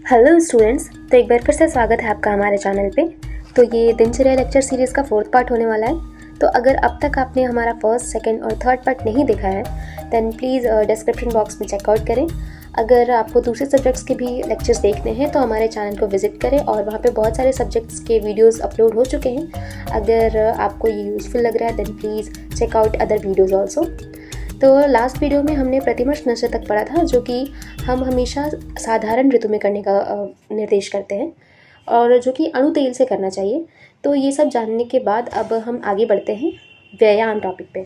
Hello students, तो एक बार फिर से स्वागत है आपका हमारे चैनल पे। तो ये दिनचर्या लेक्चर सीरीज़ का 4th पार्ट होने वाला है। तो अगर अब तक आपने हमारा 1st, 2nd और 3rd पार्ट नहीं देखा है देन प्लीज़ डिस्क्रिप्शन बॉक्स में चेकआउट करें। अगर आपको दूसरे सब्जेक्ट्स के भी लेक्चर्स देखने हैं तो हमारे चैनल को विजिट करें और वहाँ पे बहुत सारे सब्जेक्ट्स के वीडियोस अपलोड हो चुके हैं। अगर आपको ये यूज़फुल लग रहा है then please check out other videos also. तो लास्ट वीडियो में हमने प्रतिमर्श नशे तक पढ़ा था, जो कि हम हमेशा साधारण ऋतु में करने का निर्देश करते हैं और जो कि अणु तेल से करना चाहिए। तो ये सब जानने के बाद अब हम आगे बढ़ते हैं व्यायाम टॉपिक पे।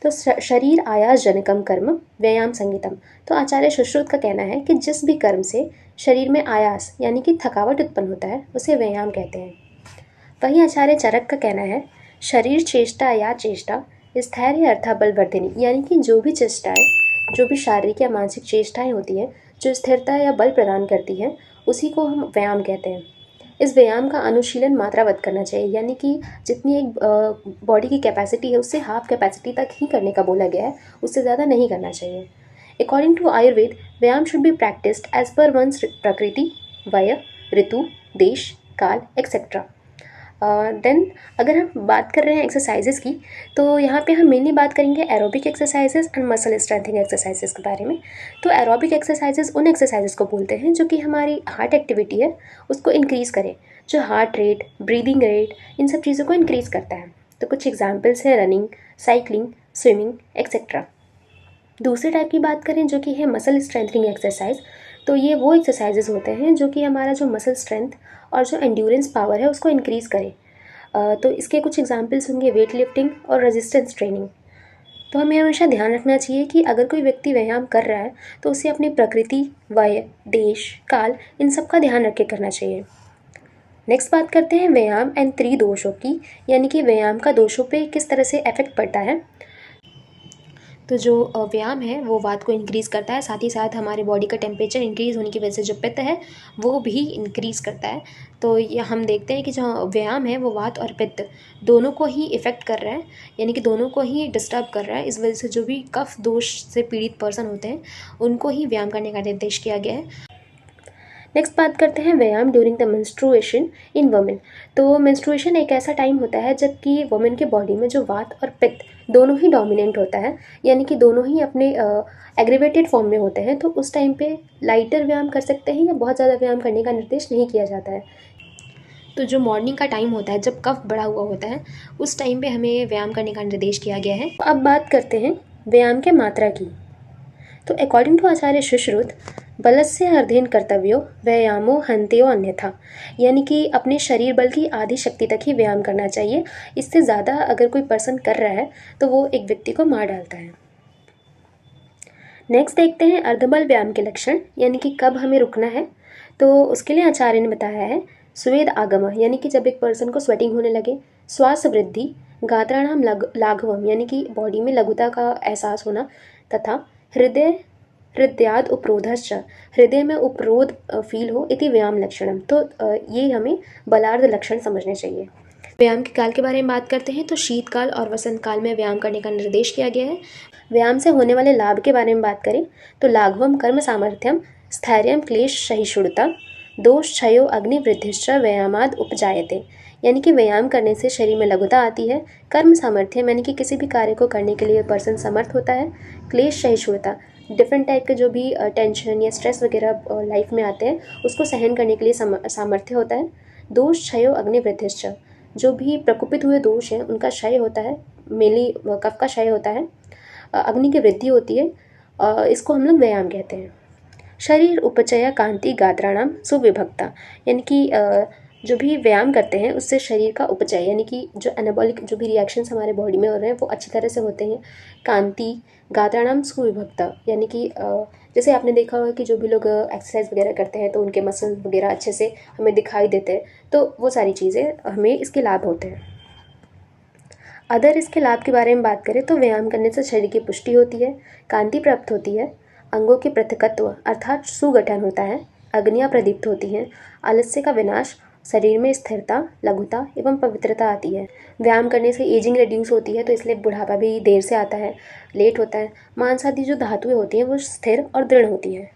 तो शरीर आयास जनकम कर्म व्यायाम संगीतम। तो आचार्य सुश्रुत का कहना है कि जिस भी कर्म से शरीर में आयास यानी कि थकावट उत्पन्न होता है उसे व्यायाम कहते हैं। वहीं आचार्य चरक का कहना है शरीर चेष्टा या चेष्टा स्थैर्य अर्थाबल वर्धिनी, यानी कि जो भी चेष्टाएं, जो भी शारीरिक या मानसिक चेष्टाएं होती हैं जो स्थिरता या बल प्रदान करती हैं उसी को हम व्यायाम कहते हैं। इस व्यायाम का अनुशीलन मात्रावत करना चाहिए, यानी कि जितनी एक बॉडी की कैपेसिटी है उससे हाफ कैपेसिटी तक ही करने का बोला गया है, उससे ज़्यादा नहीं करना चाहिए। According to Ayurveda vyayam should be practised as per one's prakriti, vaya, ऋतु, देश, काल एक्सेट्रा। देन अगर हम बात कर रहे हैं एक्सरसाइजेस की, तो यहाँ पे हम मेनली बात करेंगे aerobic exercises and muscle strengthening exercises के बारे में। तो एरोबिक एक्सरसाइजेस उन एक्सरसाइजेस को बोलते हैं जो कि हमारी हार्ट एक्टिविटी है उसको इंक्रीज़ करें, जो हार्ट रेट, ब्रीदिंग रेट, इन सब चीज़ों को इंक्रीज़ करता है। तो कुछ एग्जाम्पल्स हैं रनिंग, साइकिलिंग, स्विमिंग एक्सेट्रा। दूसरे टाइप की बात करें जो कि है मसल स्ट्रेंथनिंग एक्सरसाइज। तो ये वो एक्सरसाइजेज होते हैं जो कि हमारा जो मसल स्ट्रेंथ और जो एंड्योरेंस पावर है उसको इंक्रीज़ करें। तो इसके कुछ एग्जांपल्स होंगे वेट लिफ्टिंग और रेजिस्टेंस ट्रेनिंग। तो हमें हमेशा ध्यान रखना चाहिए कि अगर कोई व्यक्ति व्यायाम कर रहा है तो उसे अपनी प्रकृति, वय, देश, काल इन सब का ध्यान रख के करना चाहिए। नेक्स्ट बात करते हैं व्यायाम एंड त्रिदोषों की, यानी कि व्यायाम का दोषों पे किस तरह से इफेक्ट पड़ता है। तो जो व्यायाम है वो वात को इंक्रीज़ करता है, साथ ही साथ हमारे बॉडी का टेम्परेचर इंक्रीज़ होने की वजह से जो पित्त है वो भी इंक्रीज़ करता है। तो ये हम देखते हैं कि जो व्यायाम है वो वात और पित्त दोनों को ही इफ़ेक्ट कर रहा है, यानी कि दोनों को ही डिस्टर्ब कर रहा है। इस वजह से जो भी कफ दोष से पीड़ित पर्सन होते हैं उनको ही व्यायाम करने का निर्देश किया गया है। नेक्स्ट बात करते हैं व्यायाम during the menstruation in women. तो मेंस्ट्रुएशन एक ऐसा टाइम होता है जबकि वुमेन के बॉडी में जो वात और पित्त दोनों ही डोमिनेंट होता है, यानी कि दोनों ही अपने एग्रीवेटेड फॉर्म में होते हैं। तो उस टाइम पे लाइटर व्यायाम कर सकते हैं या बहुत ज़्यादा व्यायाम करने का निर्देश नहीं किया जाता है। तो जो मॉर्निंग का टाइम होता है जब कफ बढ़ा हुआ होता है उस टाइम पे हमें व्यायाम करने का निर्देश किया गया है। अब बात करते हैं व्यायाम के मात्रा की। तो अकॉर्डिंग टू आचार्य सुश्रुत बलस्य अर्धेन कर्तव्यो व्यायामो हन्त्यो अन्यथा, यानी कि अपने शरीर बल की आधी शक्ति तक ही व्यायाम करना चाहिए। इससे ज़्यादा अगर कोई पर्सन कर रहा है तो वो एक व्यक्ति को मार डालता है। नेक्स्ट देखते हैं अर्धबल व्यायाम के लक्षण, यानी कि कब हमें रुकना है। तो उसके लिए आचार्य ने बताया है स्वेद आगम, यानी कि जब एक पर्सन को स्वेटिंग होने लगे, श्वास वृद्धि, गात्राणाम लाघवम, यानी कि बॉडी में लघुता का एहसास होना, तथा हृदयाद उपरोधश्च, हृदय में उपरोध फील हो, इति व्यायाम लक्षणम। तो ये हमें बलार्ध लक्षण समझने चाहिए। व्यायाम के काल के बारे में बात करते हैं तो शीतकाल और वसंत काल में व्यायाम करने का निर्देश किया गया है। व्यायाम से होने वाले लाभ के बारे में बात करें तो लाघवम कर्म सामर्थ्यम, स्थैर्यम क्लेश सहिष्णुता, दोष क्षयो अग्निवृद्धिश्च व्यायामाद उपजायते, यानी कि व्यायाम करने से शरीर में लघुता आती है, कर्म सामर्थ्य यानी कि किसी भी कार्य को करने के लिए पर्सन समर्थ होता है, क्लेश सहिष्णुता डिफरेंट टाइप के जो भी टेंशन या स्ट्रेस वगैरह लाइफ में आते हैं उसको सहन करने के लिए सामर्थ्य होता है, दोष क्षयो अग्निवृद्धिश्च, जो भी प्रकोपित हुए दोष हैं उनका क्षय होता है, मेनली कफ का क्षय होता है, अग्नि की वृद्धि होती है, इसको हम लोग व्यायाम कहते हैं। शरीर उपचय कांति गात्राणाम सुविभक्ता, यानी कि जो भी व्यायाम करते हैं उससे शरीर का उपचय यानी कि जो एनाबॉलिक जो भी रिएक्शंस हमारे बॉडी में हो रहे हैं वो अच्छी तरह से होते हैं। कांति गात्राणाम सुविभक्ता, यानी कि जैसे आपने देखा होगा कि जो भी लोग एक्सरसाइज वगैरह करते हैं तो उनके मसल वगैरह अच्छे से हमें दिखाई देते हैं, तो वो सारी चीज़ें हमें इसके लाभ होते हैं। अदर इसके लाभ के बारे में बात करें तो व्यायाम करने से शरीर की पुष्टि होती है, कांति प्राप्त होती है, अंगों के पृथकत्व अर्थात सुगठन होता है, अग्नियाँ प्रदीप्त होती हैं, आलस्य का विनाश, शरीर में स्थिरता, लघुता एवं पवित्रता आती है। व्यायाम करने से एजिंग रिड्यूस होती है, तो इसलिए बुढ़ापा भी देर से आता है, लेट होता है। मांस आदि जो धातुएं होती हैं वो स्थिर और दृढ़ होती हैं।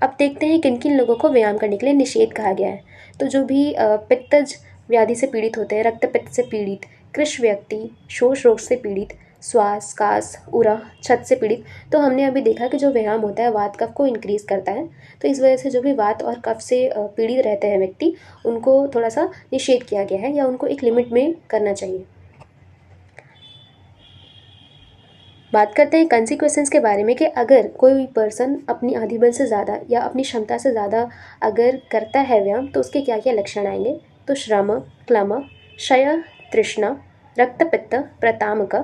अब देखते हैं किन किन लोगों को व्यायाम करने के लिए निषेध कहा गया है। तो जो भी पित्तज व्याधि से पीड़ित होते हैं, रक्त पित्त से पीड़ित, कृश व्यक्ति, शोष रोग से पीड़ित, श्वास, कास, उरा, छत से पीड़ित। तो हमने अभी देखा कि जो व्यायाम होता है वात कफ को इंक्रीज करता है, तो इस वजह से जो भी वात और कफ से पीड़ित रहते हैं व्यक्ति, उनको थोड़ा सा निषेध किया गया है या उनको एक लिमिट में करना चाहिए। बात करते हैं कंसिक्वेंसेस के बारे में कि अगर कोई पर्सन अपनी आधी बल से ज़्यादा या अपनी क्षमता से ज़्यादा अगर करता है व्यायाम तो उसके क्या क्या लक्षण आएंगे। तो श्रम, क्लम, क्षय, तृष्णा, रक्तपित्त, प्रतामक,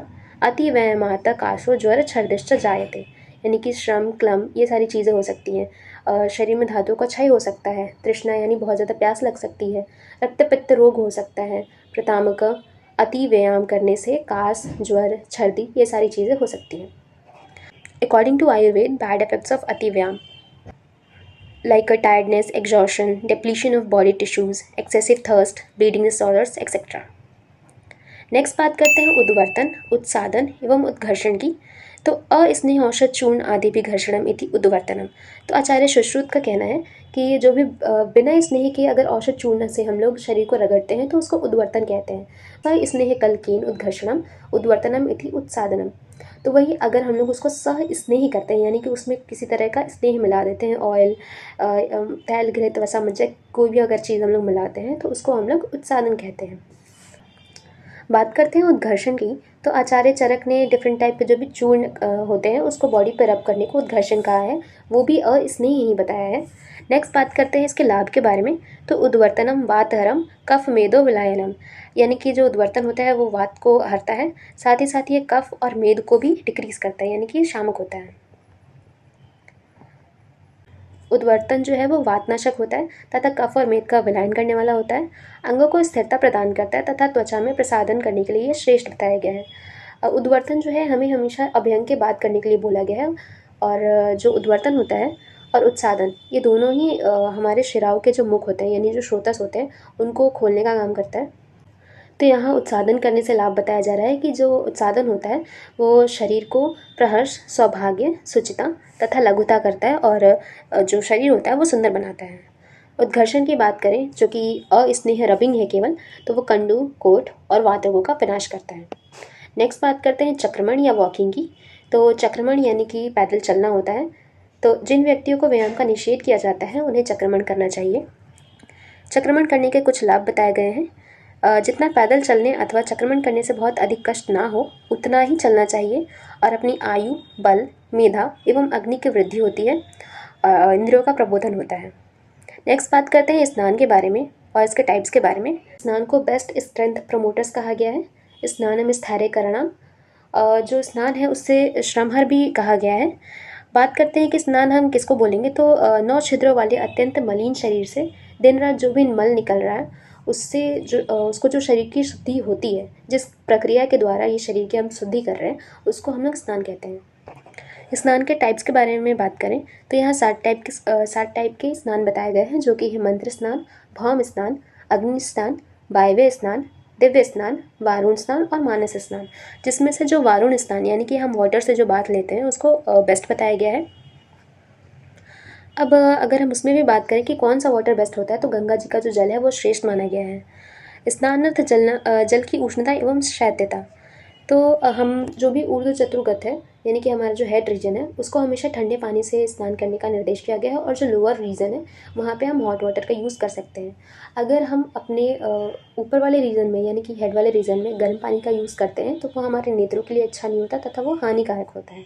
अति व्यायामात, काशो, ज्वर, छर्दिश्च जायते। यानी कि श्रम, क्लम ये सारी चीज़ें हो सकती हैं। शरीर में धातु का क्षय हो सकता है, तृष्णा यानी बहुत ज़्यादा प्यास लग सकती है, रक्तपित्त रोग हो सकता है, प्रतामक अति व्यायाम करने से कास, ज्वर, छर्दी ये सारी चीज़ें हो सकती हैं। According to Ayurveda, bad effects of ati vyayam like a tiredness, exhaustion, depletion of body tissues, excessive thirst, bleeding disorders, etc. Next बात करते हैं उद्वर्तन, उत्सादन एवं उद्घर्षण की। तो अस्नेह औषध चूर्ण आदि भी घर्षणम इति उद्वर्तनम। तो आचार्य सुश्रुत का कहना है कि जो भी बिना स्नेह के अगर औषध चूर्ण से हम लोग शरीर को रगड़ते हैं तो उसको उद्वर्तन कहते हैं। वह स्नेह कलकीन उद्घर्षणम उद्वर्तनम इति उत्सादनम। तो वही अगर हम लोग उसको सह स्नेह करते हैं यानी कि उसमें किसी तरह का स्नेह मिला देते हैं, ऑयल, तैल, घृत, वसा, मज्जक, कोई भी अगर चीज़ हम लोग मिलाते हैं तो उसको हम लोग उत्सादन कहते हैं। बात करते हैं उद्घर्षण की। तो आचार्य चरक ने डिफरेंट टाइप के जो भी चूर्ण होते हैं उसको बॉडी पर रब करने को उद्घर्षण कहा है, वो भी स्नेह ही बताया है। नेक्स्ट बात करते हैं इसके लाभ के बारे में। तो उद्वर्तनम वातहरम कफ मेदो विलायनम। यानी कि जो उद्वर्तन होता है वो वात को हरता है, साथ ही साथ ये कफ और मेद को भी डिक्रीज करता है, यानी कि शामक होता है। उद्वर्तन जो है वो वातनाशक होता है तथा कफ और मेद का विलायन करने वाला होता है, अंगों को स्थिरता प्रदान करता है तथा त्वचा में प्रसाधन करने के लिए ये श्रेष्ठ बताया गया है। उद्वर्तन जो है हमें हमेशा अभ्यंग के बात करने के लिए बोला गया है, और जो उद्वर्तन होता है और उत्सादन ये दोनों ही हमारे शिराओं के जो मुख होते हैं यानी जो श्रोतस होते हैं उनको खोलने का काम करता है। तो यहाँ उत्सादन करने से लाभ बताया जा रहा है कि जो उत्सादन होता है वो शरीर को प्रहर्ष, सौभाग्य, सुचिता तथा लघुता करता है और जो शरीर होता है वो सुंदर बनाता है। उद्घर्षण की बात करें जो कि अस्नेह रबिंग है केवल, तो वो कंडू, कोट और वातरोगों का विनाश करता है। नेक्स्ट बात करते हैं चक्रमण या वॉकिंग की। तो चक्रमण यानी कि पैदल चलना होता है। तो जिन व्यक्तियों को व्यायाम का निषेध किया जाता है उन्हें चक्रमण करना चाहिए। चक्रमण करने के कुछ लाभ बताए गए हैं। जितना पैदल चलने अथवा चक्रमण करने से बहुत अधिक कष्ट ना हो उतना ही चलना चाहिए, और अपनी आयु, बल, मेधा एवं अग्नि की वृद्धि होती है, इंद्रियों का प्रबोधन होता है। नेक्स्ट बात करते हैं स्नान के बारे में और इसके टाइप्स के बारे में। स्नान को बेस्ट स्ट्रेंथ प्रमोटर्स कहा गया है। स्नानम स्थैर्यकरणम, जो स्नान है उससे श्रमहर भी कहा गया है। बात करते हैं कि स्नान हम किसको बोलेंगे। तो 9 छिद्रों वाले अत्यंत मलिन शरीर से दिन रात जो भी मल निकल रहा है उससे जो उसको जो शरीर की शुद्धि होती है, जिस प्रक्रिया के द्वारा ये शरीर की हम शुद्धि कर रहे हैं उसको हम लोग स्नान कहते हैं। स्नान के टाइप्स के बारे में बात करें तो यहाँ 7 टाइप के स्नान बताए गए हैं, जो कि है मंत्र स्नान, भौम स्नान, अग्नि स्नान, वायव्य स्नान, दिव्य स्नान, वारुण स्नान और मानस स्नान। जिसमें से जो वारुण स्नान यानी कि हम वाटर से जो बात लेते हैं उसको बेस्ट बताया गया है। अब अगर हम उसमें भी बात करें कि कौन सा वाटर बेस्ट होता है, तो गंगा जी का जो जल है वो श्रेष्ठ माना गया है। स्नानार्थ जल की उष्णता एवं शैत्यता। तो हम जो भी ऊर्ध्व चतुर्गत है यानी कि हमारा जो हेड रीजन है उसको हमेशा ठंडे पानी से स्नान करने का निर्देश किया गया है, और जो लोअर रीजन है वहाँ पे हम हॉट वाटर का यूज़ कर सकते हैं। अगर हम अपने ऊपर वाले रीजन में यानी कि हेड वाले रीजन में गर्म पानी का यूज़ करते हैं तो वो हमारे नेत्रों के लिए अच्छा नहीं होता तथा वो हानिकारक होता है।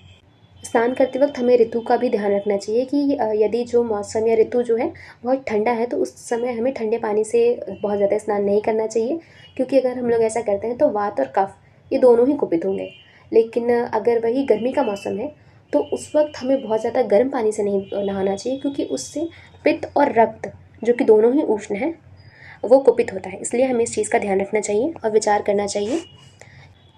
स्नान करते वक्त हमें ऋतु का भी ध्यान रखना चाहिए कि यदि जो मौसम या ऋतु जो है बहुत ठंडा है तो उस समय हमें ठंडे पानी से बहुत ज़्यादा स्नान नहीं करना चाहिए, क्योंकि अगर हम लोग ऐसा करते हैं तो वात और कफ ये दोनों ही कुपित होंगे। लेकिन अगर वही गर्मी का मौसम है तो उस वक्त हमें बहुत ज़्यादा गर्म पानी से नहीं नहाना चाहिए, क्योंकि उससे पित्त और रक्त जो कि दोनों ही उष्ण है वो कुपित होता है। इसलिए हमें इस चीज़ का ध्यान रखना चाहिए और विचार करना चाहिए।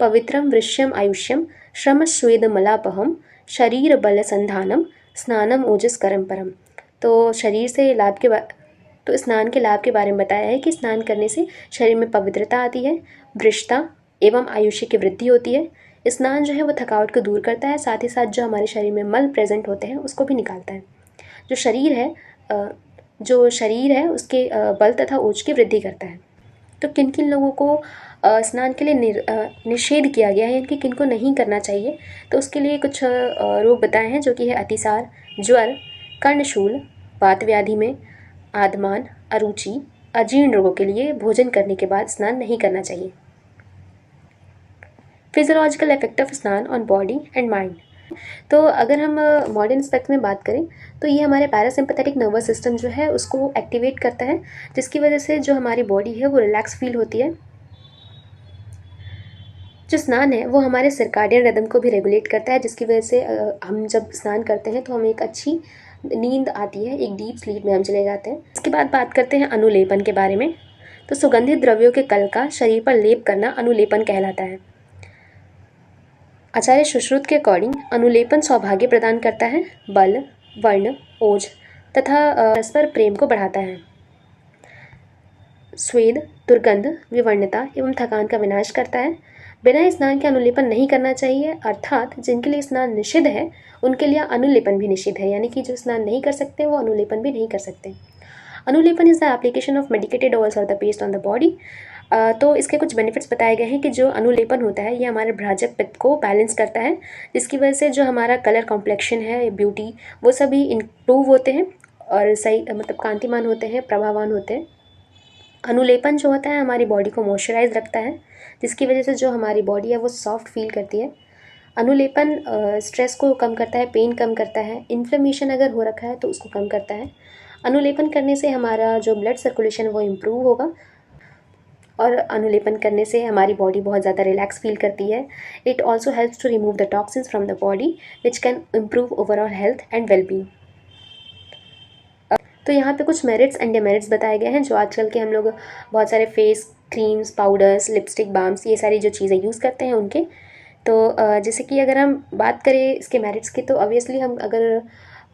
पवित्रम वृश्यम आयुष्यम श्रम स्वेद मलापहम शरीर बल संधानम स्नानम ओजस करम परम। तो शरीर से लाभ के तो स्नान के लाभ के बारे में बताया है कि स्नान करने से शरीर में पवित्रता आती है, वृषता एवं आयुष्य की वृद्धि होती है। स्नान जो है वो थकावट को दूर करता है, साथ ही साथ जो हमारे शरीर में मल प्रेजेंट होते हैं उसको भी निकालता है। जो शरीर है उसके बल तथा ओज की वृद्धि करता है। तो किन किन लोगों को स्नान के लिए निषेध किया गया है, यानी कि किन को नहीं करना चाहिए, तो उसके लिए कुछ रोग बताए हैं, जो कि है अतिसार, ज्वर, कर्णशूल, वात व्याधि में, आदमान, अरुचि, अजीर्ण रोगों के लिए भोजन करने के बाद स्नान नहीं करना चाहिए। फिजियोलॉजिकल इफेक्ट ऑफ स्नान ऑन बॉडी एंड माइंड। तो अगर हम मॉडर्न एस्पेक्ट में बात करें तो ये हमारे पैरासिम्पैथेटिक नर्वस सिस्टम जो है उसको एक्टिवेट करता है, जिसकी वजह से जो हमारी बॉडी है वो रिलैक्स फील होती है। जो स्नान है वो हमारे सर्काडियन रिदम को भी रेगुलेट करता है, जिसकी वजह से हम जब स्नान करते हैं तो हमें एक अच्छी नींद आती है, एक डीप स्लीप में हम चले जाते हैं। इसके बाद बात करते हैं अनुलेपन के बारे में। तो सुगंधित द्रव्यों के कल का शरीर पर लेप करना अनुलेपन कहलाता है। आचार्य सुश्रुत के अकॉर्डिंग अनुलेपन सौभाग्य प्रदान करता है, बल, वर्ण, ओज तथा परस्पर प्रेम को बढ़ाता है। स्वेद, दुर्गंध, विवर्णता एवं थकान का विनाश करता है। बिना स्नान के अनुलेपन नहीं करना चाहिए, अर्थात जिनके लिए स्नान निषिद्ध है उनके लिए अनुलेपन भी निषिद्ध है, यानी कि जो स्नान नहीं कर सकते वो अनुलेपन भी नहीं कर सकते। अनुलेपन is the application of medicated oils और the paste on the body. तो इसके कुछ बेनिफिट्स बताए गए हैं कि जो अनुलेपन होता है ये हमारे भ्राजक पित्त को बैलेंस करता है, जिसकी वजह से जो हमारा कलर कॉम्प्लेक्शन है, ब्यूटी, वो सभी इम्प्रूव होते हैं और सही मतलब कांतिमान होते हैं, प्रभावान होते हैं। अनुलेपन जो होता है हमारी बॉडी को मॉइस्चराइज रखता है, जिसकी वजह से जो हमारी बॉडी है वो सॉफ्ट फील करती है। अनुलेपन स्ट्रेस को कम करता है, पेन कम करता है, इन्फ्लेमेशन अगर हो रखा है तो उसको कम करता है। अनुलेपन करने से हमारा जो ब्लड सर्कुलेशन है वो इम्प्रूव होगा और अनुलेपन करने से हमारी बॉडी बहुत ज़्यादा रिलैक्स फील करती है। It also helps to remove the toxins from the body which can improve overall health and wellbeing. तो यहाँ पे कुछ मेरिट्स एंड डिमेरिट्स बताए गए हैं, जो आजकल के हम लोग बहुत सारे face creams, powders, lipstick, balms, ये सारी जो चीज़ें यूज़ करते हैं उनके। तो जैसे कि अगर हम बात करें इसके मेरिट्स की, तो ऑब्वियसली हम अगर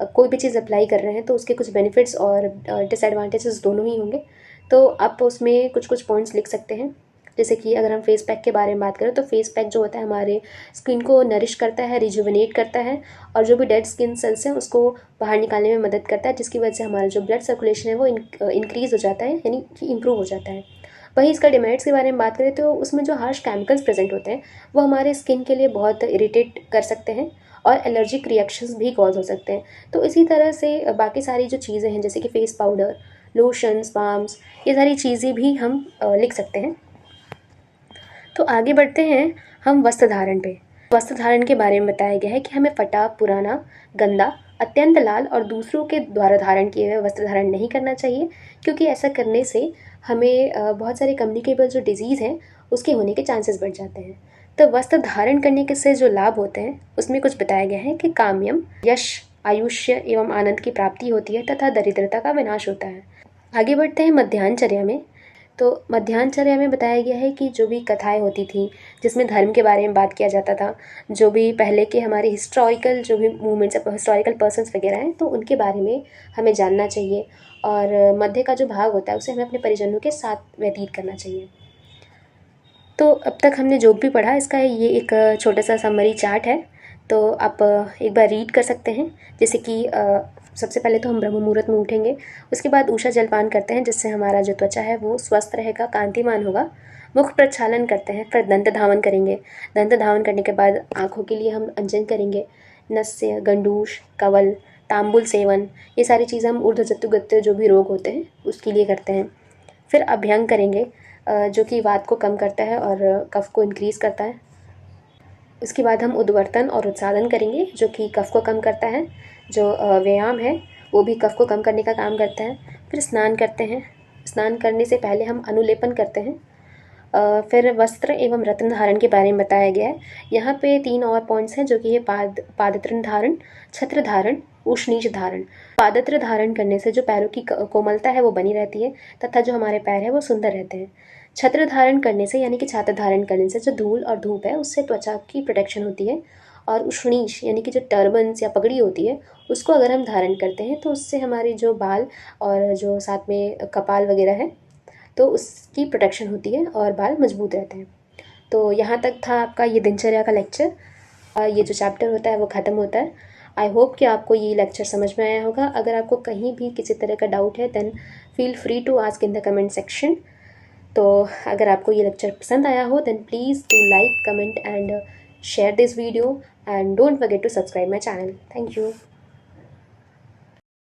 कोई भी चीज़ अप्लाई कर रहे हैं तो उसके कुछ बेनिफिट्स और डिसएडवांटेजेस दोनों ही होंगे। तो आप उसमें कुछ कुछ पॉइंट्स लिख सकते हैं। जैसे कि अगर हम फेस पैक के बारे में बात करें तो फेस पैक जो होता है हमारे स्किन को नरिश करता है, रिजुविनेट करता है और जो भी डेड स्किन सेल्स हैं उसको बाहर निकालने में मदद करता है, जिसकी वजह से हमारा जो ब्लड सर्कुलेशन है वो इंक्रीज़ हो जाता है, यानी कि इम्प्रूव हो जाता है। वहीं इसका डिमेरिट्स के बारे में बात करें तो उसमें जो हार्श केमिकल्स प्रेजेंट होते हैं वो हमारे स्किन के लिए बहुत इरिटेट कर सकते हैं और एलर्जिक रिएक्शंस भी कॉज हो सकते हैं। तो इसी तरह से बाकी सारी जो चीज़ें हैं जैसे कि फेस पाउडर, लोशंस, बाम्स, ये सारी चीज़ें भी हम लिख सकते हैं। तो आगे बढ़ते हैं हम वस्त्र धारण पे। वस्त्र धारण के बारे में बताया गया है कि हमें फटा, पुराना, गंदा, अत्यंत लाल और दूसरों के द्वारा धारण किए हुए वस्त्र धारण नहीं करना चाहिए, क्योंकि ऐसा करने से हमें बहुत सारे कम्युनिकेबल जो डिजीज़ हैं उसके होने के चांसेस बढ़ जाते हैं। तो वस्त्र धारण करने के से जो लाभ होते हैं उसमें कुछ बताया गया है कि काम्यम, यश, आयुष्य एवं आनंद की प्राप्ति होती है तथा दरिद्रता का विनाश होता है। आगे बढ़ते हैं मध्याह्नचर्या में। तो मध्याह्नचर्या में बताया गया है कि जो भी कथाएं होती थी जिसमें धर्म के बारे में बात किया जाता था, जो भी पहले के हमारे हिस्टोरिकल जो भी मूवमेंट्स, हिस्टोरिकल पर्सन्स वगैरह हैं, तो उनके बारे में हमें जानना चाहिए और मध्य का जो भाग होता है उसे हमें अपने परिजनों के साथ व्यतीत करना चाहिए। तो अब तक हमने जो भी पढ़ा इसका ये एक छोटा सा समरी चार्ट है, तो आप एक बार रीड कर सकते हैं। जैसे कि सबसे पहले तो हम ब्रह्म मुहूर्त में उठेंगे, उसके बाद ऊषा जलपान करते हैं जिससे हमारा जो त्वचा है वो स्वस्थ रहेगा, कांतिमान होगा। मुख प्रक्षालन करते हैं, फिर दंत धावन करेंगे। दंत धावन करने के बाद आँखों के लिए हम अंजन करेंगे। नस्य, गंडूश, कवल, तांबुल सेवन, ये सारी चीज़ें हम ऊर्ध्वजत्तुगत्य जो भी रोग होते हैं उसके लिए करते हैं। फिर अभ्यंग करेंगे जो कि वात को कम करता है और कफ को इंक्रीज़ करता है। उसके बाद हम उद्वर्तन और उत्सादन करेंगे जो कि कफ को कम करता है। जो व्यायाम है वो भी कफ को कम करने का काम करता है। फिर स्नान करते हैं। स्नान करने से पहले हम अनुलेपन करते हैं। फिर वस्त्र एवं रत्न धारण के बारे में बताया गया है। यहाँ पे 3 और पॉइंट्स हैं जो कि ये पादत्र धारण, छत्र धारण, उष्णीच धारण। पादत्र धारण करने से जो पैरों की कोमलता है वो बनी रहती है तथा जो हमारे पैर है वो सुंदर रहते हैं। छत्र धारण करने से यानी कि छात्र धारण करने से जो धूल और धूप है उससे त्वचा की प्रोटेक्शन होती है। और उष्णीश यानी कि जो टर्बन्स या पगड़ी होती है उसको अगर हम धारण करते हैं तो उससे हमारे जो बाल और जो साथ में कपाल वगैरह है तो उसकी प्रोटेक्शन होती है और बाल मजबूत रहते हैं। तो यहाँ तक था आपका ये दिनचर्या का लेक्चर। ये जो चैप्टर होता है वो ख़त्म होता है। आई होप कि आपको ये लेक्चर समझ में आया होगा। अगर आपको कहीं भी किसी तरह का डाउट है then feel free to ask in the comment section. तो अगर आपको ये लेक्चर पसंद आया हो then please do like, comment and share this video and don't forget to subscribe my channel. Thank you.